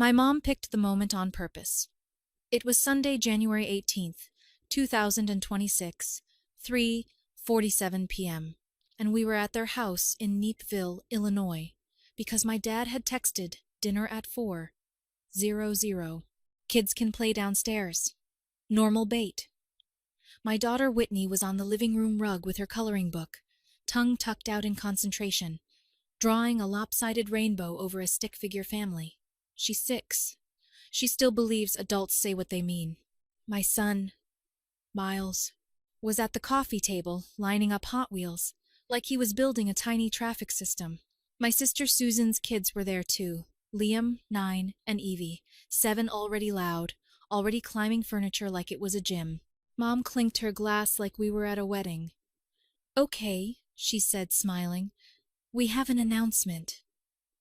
My mom picked the moment on purpose. It was Sunday, January 18th, 2026, 3:47 p.m., and we were at their house in Neepville, Illinois, because my dad had texted dinner at 4:00. Kids can play downstairs. Normal bait. My daughter Whitney was on the living room rug with her coloring book, tongue tucked out in concentration, drawing a lopsided rainbow over a stick figure family. She's 6. She still believes adults say what they mean. My son, Miles, was at the coffee table lining up Hot Wheels, like he was building a tiny traffic system. My sister Susan's kids were there too. Liam, 9, and Evie, 7, already loud, already climbing furniture like it was a gym. Mom clinked her glass like we were at a wedding. "Okay," she said, smiling. "We have an announcement."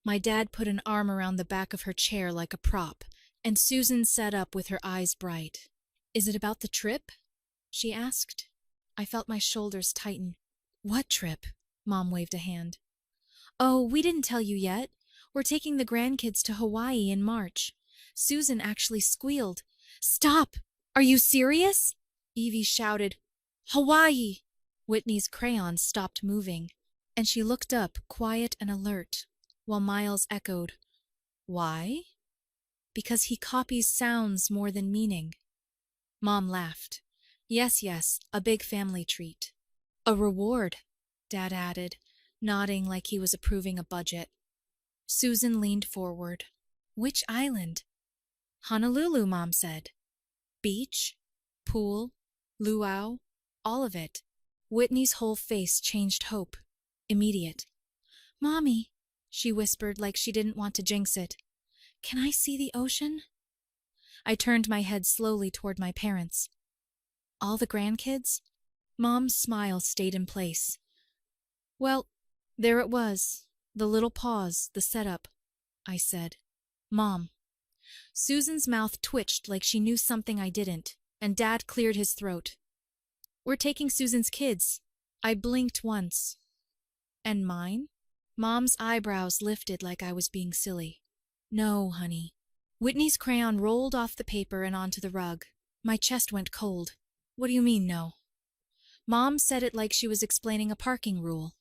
My dad put an arm around the back of her chair like a prop, and Susan sat up with her eyes bright. "Is it about the trip?" she asked. I felt my shoulders tighten. "What trip?" Mom waved a hand. "Oh, we didn't tell you yet. We're taking the grandkids to Hawaii in March." Susan actually squealed. "Stop! Are you serious?" Evie shouted, "Hawaii!" Whitney's crayons stopped moving, and she looked up, quiet and alert, while Miles echoed, "Why?" "Because he copies sounds more than meaning." Mom laughed. Yes, a big family treat." "A reward," Dad added, nodding like he was approving a budget. Susan leaned forward. "Which island?" "Honolulu," Mom said. "Beach, pool, luau, all of it." Whitney's whole face changed hope. Immediate. "Mommy," she whispered like she didn't want to jinx it, "can I see the ocean?" I turned my head slowly toward my parents. "All the grandkids?" Mom's smile stayed in place. "Well, there it was. The little pause, the setup," I said. "Mom." Susan's mouth twitched like she knew something I didn't, and Dad cleared his throat. "We're taking Susan's kids." I blinked once. "And mine?" Mom's eyebrows lifted like I was being silly. "No, honey." Whitney's crayon rolled off the paper and onto the rug. My chest went cold. "What do you mean, no?" Mom said it like she was explaining a parking rule.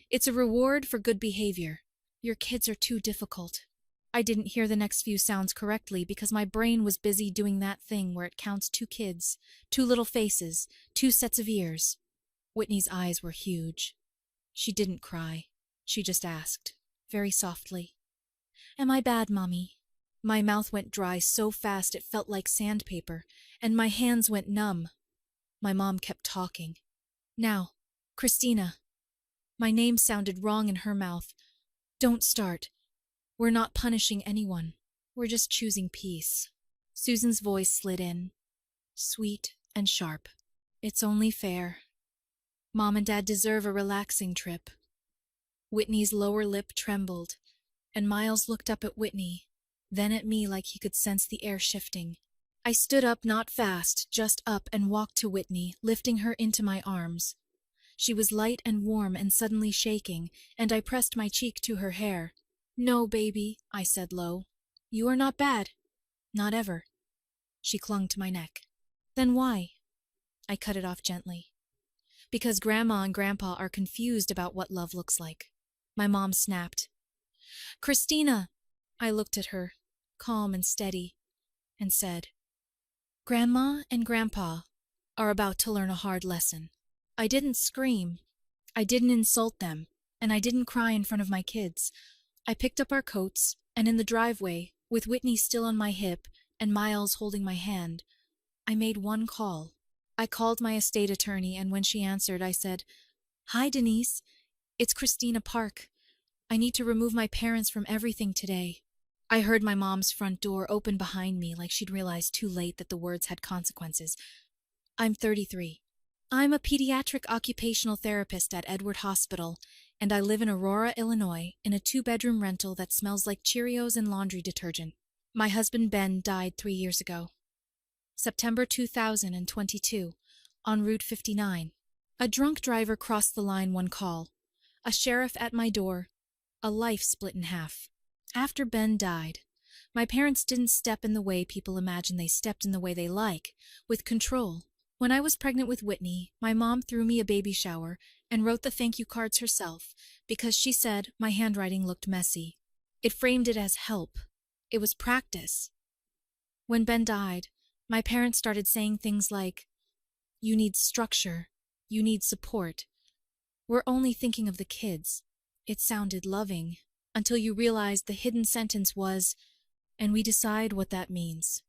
"It's a reward for good behavior. Your kids are too difficult." I didn't hear the next few sounds correctly because my brain was busy doing that thing where it counts 2 kids, 2 little faces, 2 sets of ears. Whitney's eyes were huge. She didn't cry. She just asked, very softly, "Am I bad, Mommy?" My mouth went dry so fast it felt like sandpaper, and my hands went numb. My mom kept talking. "Now, Christina." My name sounded wrong in her mouth. "Don't start. We're not punishing anyone. We're just choosing peace." Susan's voice slid in, sweet and sharp. "It's only fair. Mom and Dad deserve a relaxing trip." Whitney's lower lip trembled, and Miles looked up at Whitney, then at me like he could sense the air shifting. I stood up, not fast, just up, and walked to Whitney, lifting her into my arms. She was light and warm and suddenly shaking, and I pressed my cheek to her hair. "No, baby," I said low. "You are not bad. Not ever." She clung to my neck. "Then why?" I cut it off gently. "Because Grandma and Grandpa are confused about what love looks like." My mom snapped. "Christina!" I looked at her, calm and steady, and said, "Grandma and Grandpa are about to learn a hard lesson." I didn't scream. I didn't insult them, and I didn't cry in front of my kids. I picked up our coats, and in the driveway, with Whitney still on my hip and Miles holding my hand, I made one call. I called my estate attorney, and when she answered, I said, "Hi, Denise. It's Christina Park. I need to remove my parents from everything today." I heard my mom's front door open behind me like she'd realized too late that the words had consequences. "I'm 33. I'm a pediatric occupational therapist at Edward Hospital, and I live in Aurora, Illinois, in a 2-bedroom rental that smells like Cheerios and laundry detergent. My husband Ben died 3 years ago. September 2022, on Route 59. A drunk driver crossed the line one call. A sheriff at my door. A life split in half. After Ben died, My parents didn't step in the way people imagine they stepped in the way they like, with control. When I was pregnant with Whitney, my mom threw me a baby shower and wrote the thank you cards herself because she said my handwriting looked messy. It framed it as help. It was practice. When Ben died, my parents started saying things like, "You need structure. You need support. We're only thinking of the kids." It sounded loving, until you realized the hidden sentence was, "and we decide what that means."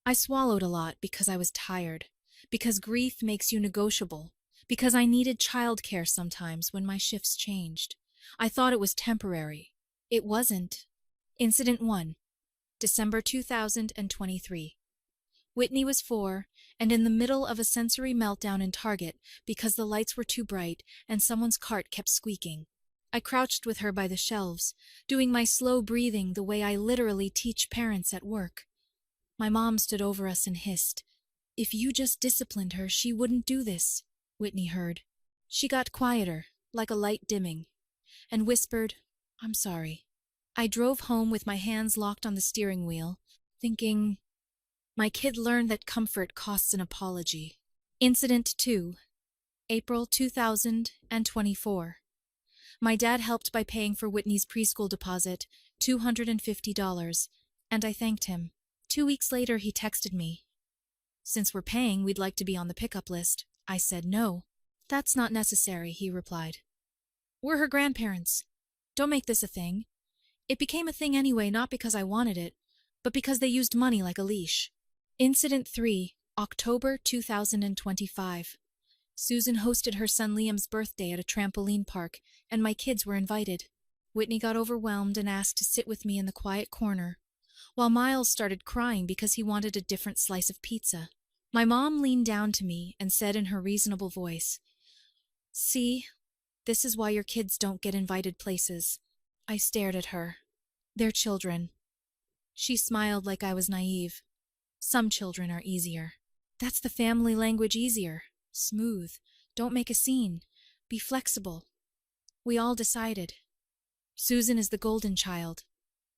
I swallowed a lot because I was tired, because grief makes you negotiable, because I needed childcare sometimes when my shifts changed. I thought it was temporary. It wasn't. Incident 1, December 2023. Whitney was 4 and in the middle of a sensory meltdown in Target because the lights were too bright and someone's cart kept squeaking. I crouched with her by the shelves, doing my slow breathing the way I literally teach parents at work. My mom stood over us and hissed, "If you just disciplined her, she wouldn't do this," Whitney heard. She got quieter, like a light dimming, and whispered, "I'm sorry." I drove home with my hands locked on the steering wheel, thinking, my kid learned that comfort costs an apology. Incident 2, April 2024. My dad helped by paying for Whitney's preschool deposit, $250, and I thanked him. 2 weeks later, he texted me. "Since we're paying, we'd like to be on the pickup list." I said no. "That's not necessary," he replied. "We're her grandparents. Don't make this a thing." It became a thing anyway, not because I wanted it, but because they used money like a leash. Incident 3, October 2025. Susan hosted her son Liam's birthday at a trampoline park, and my kids were invited. Whitney got overwhelmed and asked to sit with me in the quiet corner, while Miles started crying because he wanted a different slice of pizza. My mom leaned down to me and said in her reasonable voice, "See, this is why your kids don't get invited places." I stared at her. "They're children." She smiled like I was naive. "Some children are easier." "That's the family language, easier. Smooth. Don't make a scene. Be flexible." We all decided. Susan is the golden child.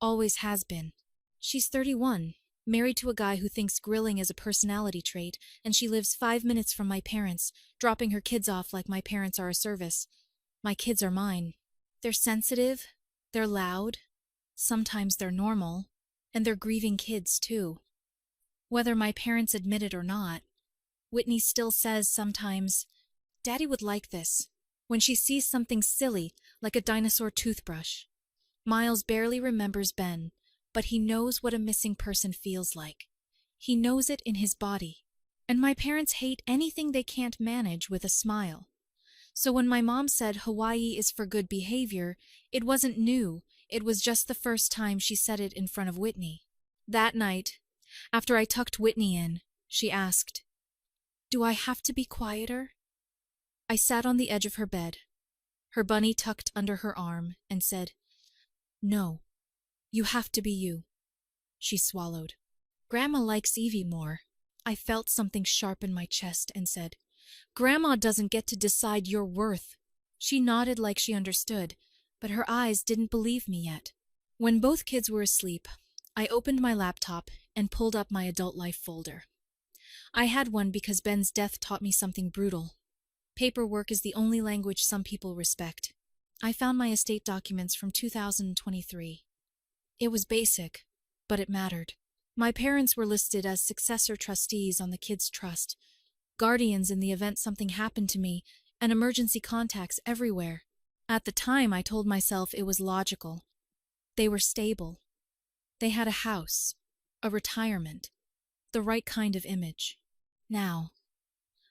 Always has been. She's 31, married to a guy who thinks grilling is a personality trait, and she lives 5 minutes from my parents, dropping her kids off like my parents are a service. My kids are mine. They're sensitive. They're loud. Sometimes they're normal. And they're grieving kids, too. Whether my parents admit it or not, Whitney still says sometimes, "Daddy would like this," when she sees something silly like a dinosaur toothbrush. Miles barely remembers Ben, but he knows what a missing person feels like. He knows it in his body. And my parents hate anything they can't manage with a smile. So when my mom said Hawaii is for good behavior, it wasn't new. It was just the first time she said it in front of Whitney. That night, after I tucked Whitney in, she asked, "Do I have to be quieter?" I sat on the edge of her bed, her bunny tucked under her arm, and said, "No, you have to be you." She swallowed. "Grandma likes Evie more." I felt something sharp in my chest and said, "Grandma doesn't get to decide your worth." She nodded like she understood, but her eyes didn't believe me yet. When both kids were asleep, I opened my laptop and pulled up my adult life folder. I had one because Ben's death taught me something brutal. Paperwork is the only language some people respect. I found my estate documents from 2023. It was basic, but it mattered. My parents were listed as successor trustees on the kids' trust, guardians in the event something happened to me, and emergency contacts everywhere. At the time, I told myself it was logical. They were stable. They had a house, a retirement, the right kind of image. Now,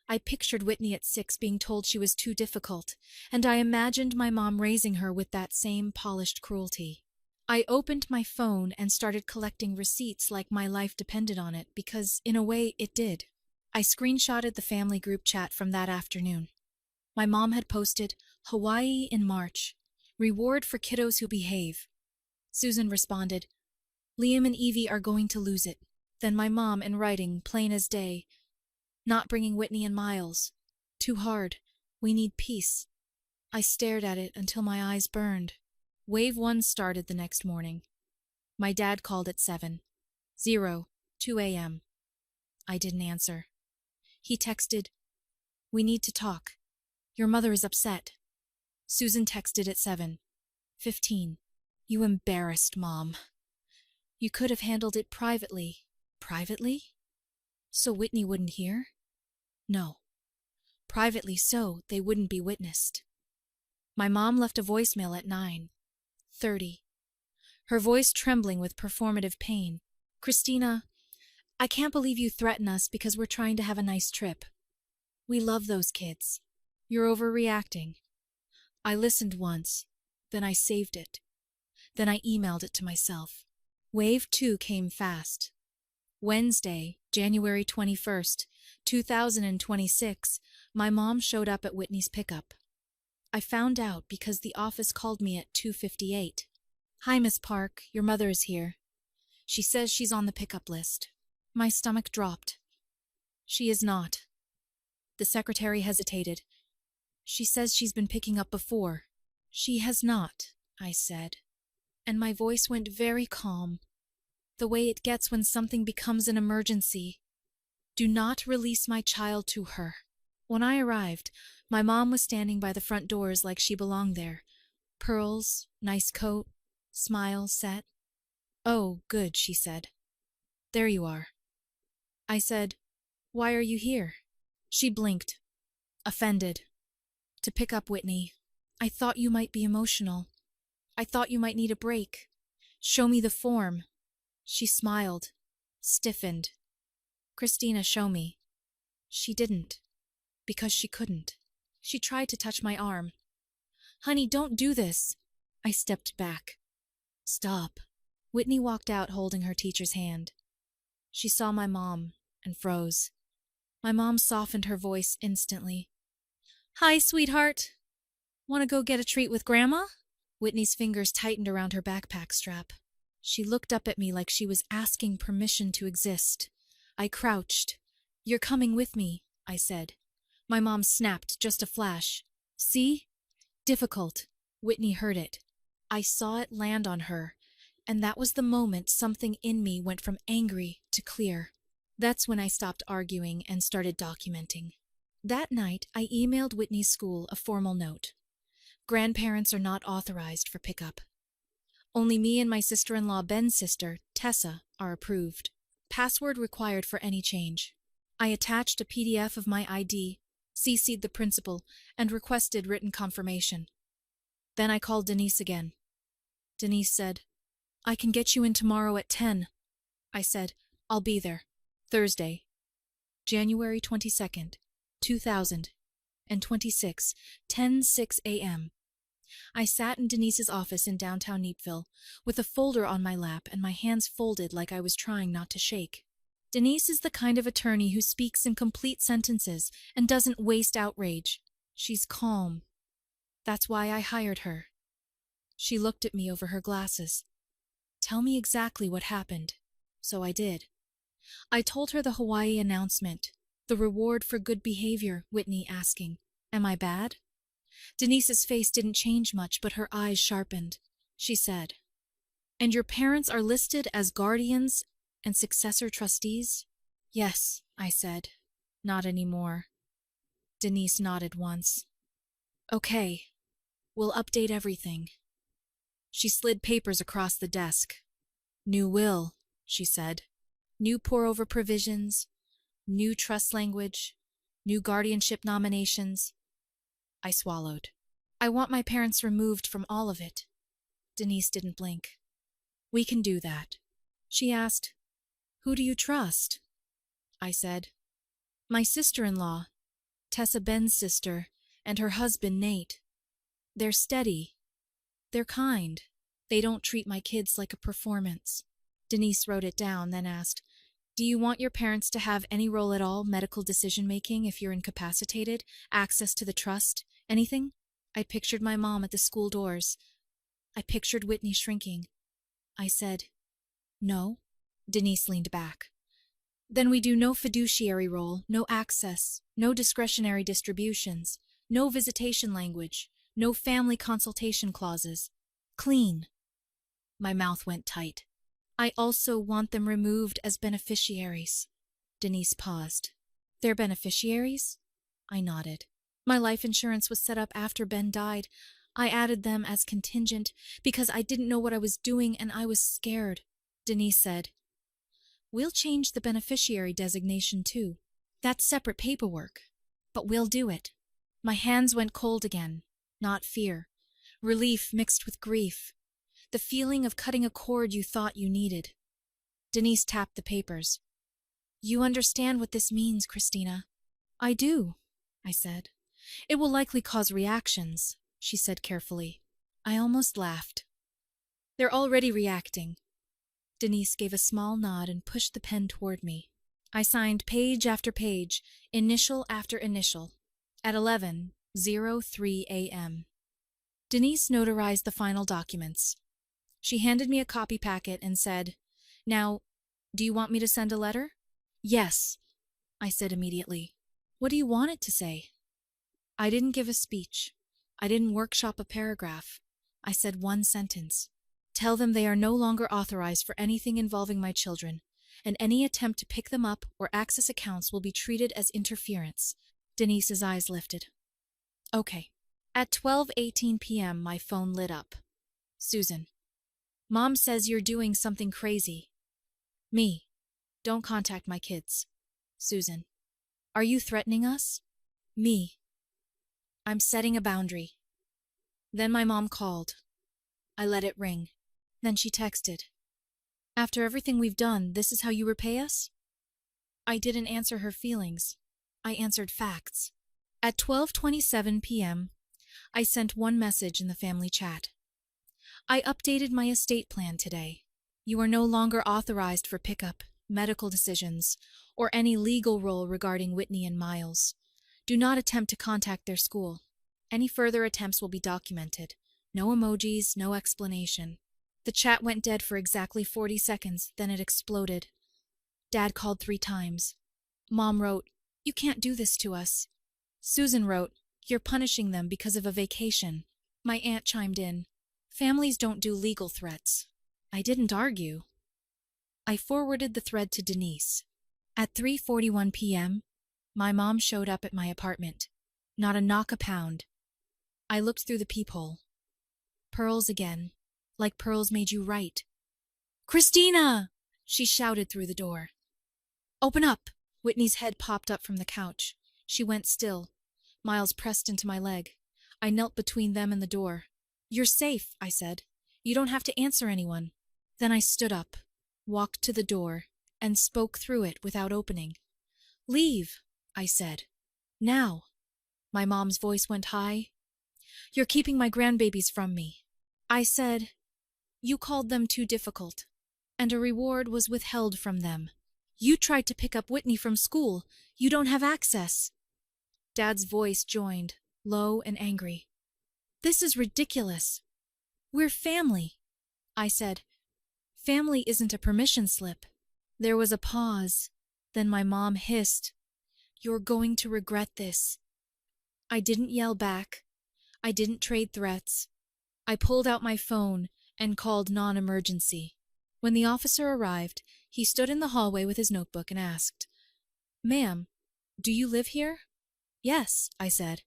I pictured Whitney at 6 being told she was too difficult, and I imagined my mom raising her with that same polished cruelty. I opened my phone and started collecting receipts like my life depended on it, because, in a way, it did. I screenshotted the family group chat from that afternoon. My mom had posted, "Hawaii in March. Reward for kiddos who behave." Susan responded, "Liam and Evie are going to lose it." Then my mom in writing, plain as day, "Not bringing Whitney and Miles. Too hard. We need peace." I stared at it until my eyes burned. Wave 1 started the next morning. My dad called at 7:02 a.m. I didn't answer. He texted, "We need to talk. Your mother is upset." Susan texted at 7:15. "You embarrassed Mom. You could have handled it privately." Privately? So Whitney wouldn't hear? No. Privately so they wouldn't be witnessed. My mom left a voicemail at 9:30. Her voice trembling with performative pain. "Christina, I can't believe you threaten us because we're trying to have a nice trip. We love those kids. You're overreacting." I listened once, then I saved it. Then I emailed it to myself. Wave 2 came fast. Wednesday, January 21st, 2026, my mom showed up at Whitney's pickup. I found out because the office called me at 2:58. "Hi, Miss Park, your mother is here. She says she's on the pickup list." My stomach dropped. "She is not." The secretary hesitated. "She says she's been picking up before." "She has not," I said, and my voice went very calm, the way it gets when something becomes an emergency. "Do not release my child to her." When I arrived, my mom was standing by the front doors like she belonged there. Pearls, nice coat, smile set. "Oh, good," she said. "There you are." I said, "Why are you here?" She blinked, offended. "To pick up Whitney. I thought you might be emotional. I thought you might need a break. Show me the form." She smiled, stiffened. "Christina, show me." She didn't, because she couldn't. She tried to touch my arm. "Honey, don't do this." I stepped back. "Stop." Whitney walked out holding her teacher's hand. She saw my mom and froze. My mom softened her voice instantly. "Hi, sweetheart. Want to go get a treat with Grandma?" Whitney's fingers tightened around her backpack strap. She looked up at me like she was asking permission to exist. I crouched. "You're coming with me," I said. My mom snapped, just a flash. "See? Difficult." Whitney heard it. I saw it land on her, and that was the moment something in me went from angry to clear. That's when I stopped arguing and started documenting. That night, I emailed Whitney's school a formal note. Grandparents are not authorized for pickup. Only me and my sister-in-law Ben's sister, Tessa, are approved. Password required for any change. I attached a PDF of my ID, CC'd the principal, and requested written confirmation. Then I called Denise again. Denise said, "I can get you in tomorrow at 10. I said, "I'll be there." Thursday, January 22nd, 2026, 10:06 a.m. I sat in Denise's office in downtown Neepville, with a folder on my lap and my hands folded like I was trying not to shake. Denise is the kind of attorney who speaks in complete sentences and doesn't waste outrage. She's calm. That's why I hired her. She looked at me over her glasses. "Tell me exactly what happened." So I did. I told her the Hawaii announcement, the reward for good behavior, Whitney asking, "Am I bad?" Denise's face didn't change much, but her eyes sharpened. She said, "And your parents are listed as guardians and successor trustees?" "Yes," I said. "Not anymore." Denise nodded once. "Okay, we'll update everything." She slid papers across the desk. "New will," she said. "New pour-over provisions, new trust language, new guardianship nominations." I swallowed. "I want my parents removed from all of it." Denise didn't blink. "We can do that." She asked, "Who do you trust?" I said, "My sister-in-law, Tessa Ben's sister, and her husband Nate. They're steady. They're kind. They don't treat my kids like a performance." Denise wrote it down, then asked, "Do you want your parents to have any role at all, medical decision-making if you're incapacitated, access to the trust, anything?" I pictured my mom at the school doors. I pictured Whitney shrinking. I said, "No." Denise leaned back. "Then we do no fiduciary role, no access, no discretionary distributions, no visitation language, no family consultation clauses. Clean." My mouth went tight. I also want them removed as beneficiaries. Denise paused. They're beneficiaries? I nodded. My life insurance was set up after Ben died. I added them as contingent because I didn't know what I was doing and I was scared. Denise said, We'll change the beneficiary designation too. That's separate paperwork. But we'll do it. My hands went cold again. Not fear. Relief mixed with grief. The feeling of cutting a cord you thought you needed. Denise tapped the papers. You understand what this means, Christina. I do, I said. It will likely cause reactions, she said carefully. I almost laughed. They're already reacting. Denise gave a small nod and pushed the pen toward me. I signed page after page, initial after initial, at 11:03 a.m. Denise notarized the final documents. She handed me a copy packet and said, Now, do you want me to send a letter? Yes, I said immediately. What do you want it to say? I didn't give a speech. I didn't workshop a paragraph. I said one sentence. Tell them they are no longer authorized for anything involving my children, and any attempt to pick them up or access accounts will be treated as interference. Denise's eyes lifted. Okay. At 12:18 p.m., my phone lit up. Susan. Mom says you're doing something crazy. Me. Don't contact my kids. Susan. Are you threatening us? Me. I'm setting a boundary. Then my mom called. I let it ring. Then she texted. After everything we've done, this is how you repay us? I didn't answer her feelings. I answered facts. At 12:27 p.m., I sent one message in the family chat. I updated my estate plan today. You are no longer authorized for pickup, medical decisions, or any legal role regarding Whitney and Miles. Do not attempt to contact their school. Any further attempts will be documented. No emojis, no explanation. The chat went dead for exactly 40 seconds, then it exploded. Dad called 3 times. Mom wrote, You can't do this to us. Susan wrote, You're punishing them because of a vacation. My aunt chimed in, Families don't do legal threats. I didn't argue. I forwarded the thread to Denise. At 3:41 p.m., my mom showed up at my apartment. Not a knock a pound. I looked through the peephole. Pearls again, like pearls made you right. Christina! She shouted through the door. Open up! Whitney's head popped up from the couch. She went still. Miles pressed into my leg. I knelt between them and the door. You're safe, I said. You don't have to answer anyone. Then I stood up, walked to the door, and spoke through it without opening. Leave, I said. Now. My mom's voice went high. You're keeping my grandbabies from me. I said, You called them too difficult, and a reward was withheld from them. You tried to pick up Whitney from school. You don't have access. Dad's voice joined, low and angry. This is ridiculous. We're family. I said, Family isn't a permission slip. There was a pause. Then my mom hissed, You're going to regret this. I didn't yell back. I didn't trade threats. I pulled out my phone and called non-emergency. When the officer arrived, he stood in the hallway with his notebook and asked, Ma'am, do you live here? Yes, I said.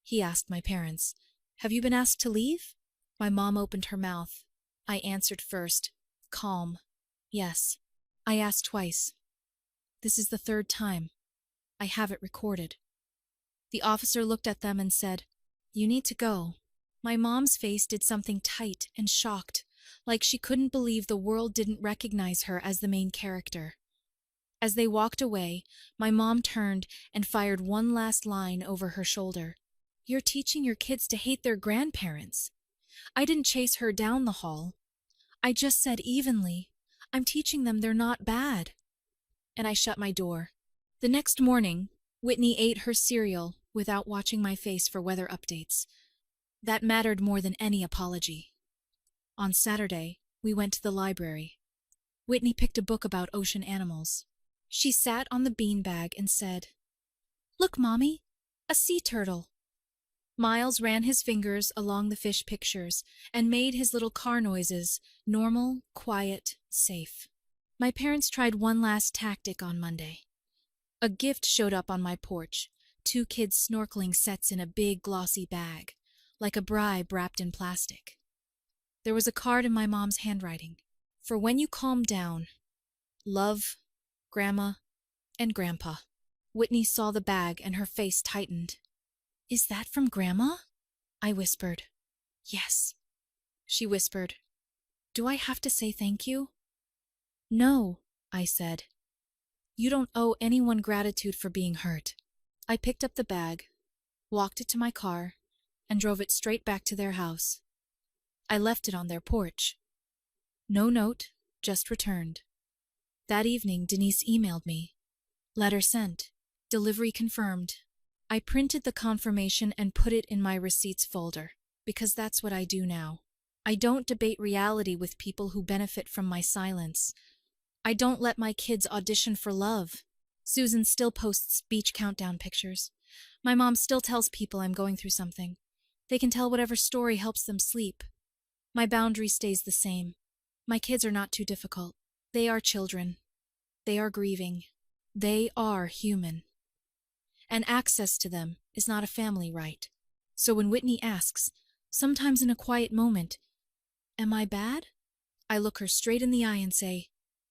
He asked my parents, Have you been asked to leave? My mom opened her mouth. I answered first, calm. Yes. I asked twice. This is the 3rd time. I have it recorded. The officer looked at them and said, You need to go. My mom's face did something tight and shocked, like she couldn't believe the world didn't recognize her as the main character. As they walked away, my mom turned and fired one last line over her shoulder. You're teaching your kids to hate their grandparents. I didn't chase her down the hall. I just said evenly, I'm teaching them they're not bad. And I shut my door. The next morning, Whitney ate her cereal without watching my face for weather updates. That mattered more than any apology. On Saturday, we went to the library. Whitney picked a book about ocean animals. She sat on the beanbag and said, Look, Mommy, a sea turtle. Miles ran his fingers along the fish pictures and made his little car noises, normal, quiet, safe. My parents tried one last tactic on Monday. A gift showed up on my porch, 2 kids' snorkeling sets in a big glossy bag, like a bribe wrapped in plastic. There was a card in my mom's handwriting. For when you calm down, love, Grandma, and Grandpa. Whitney saw the bag and her face tightened. Is that from Grandma? I whispered. Yes, she whispered. Do I have to say thank you? No, I said. You don't owe anyone gratitude for being hurt. I picked up the bag, walked it to my car, and drove it straight back to their house. I left it on their porch. No note, just returned. That evening, Denise emailed me. Letter sent. Delivery confirmed. I printed the confirmation and put it in my receipts folder, because that's what I do now. I don't debate reality with people who benefit from my silence. I don't let my kids audition for love. Susan still posts beach countdown pictures. My mom still tells people I'm going through something. They can tell whatever story helps them sleep. My boundary stays the same. My kids are not too difficult. They are children. They are grieving. They are human. And access to them is not a family right. So when Whitney asks, sometimes in a quiet moment, am I bad? I look her straight in the eye and say,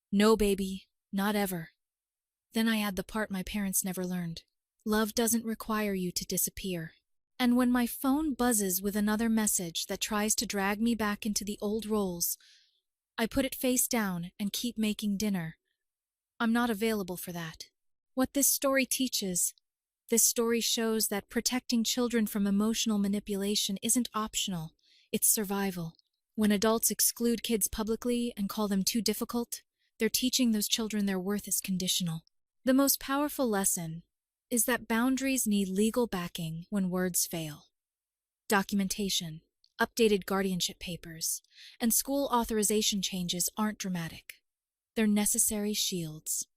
no, baby, not ever. Then I add the part my parents never learned. Love doesn't require you to disappear. And when my phone buzzes with another message that tries to drag me back into the old roles, I put it face down and keep making dinner. I'm not available for that. What this story teaches, this story shows that protecting children from emotional manipulation isn't optional, it's survival. When adults exclude kids publicly and call them too difficult, they're teaching those children their worth is conditional. The most powerful lesson is that boundaries need legal backing when words fail. Documentation, updated guardianship papers, and school authorization changes aren't dramatic. They're necessary shields.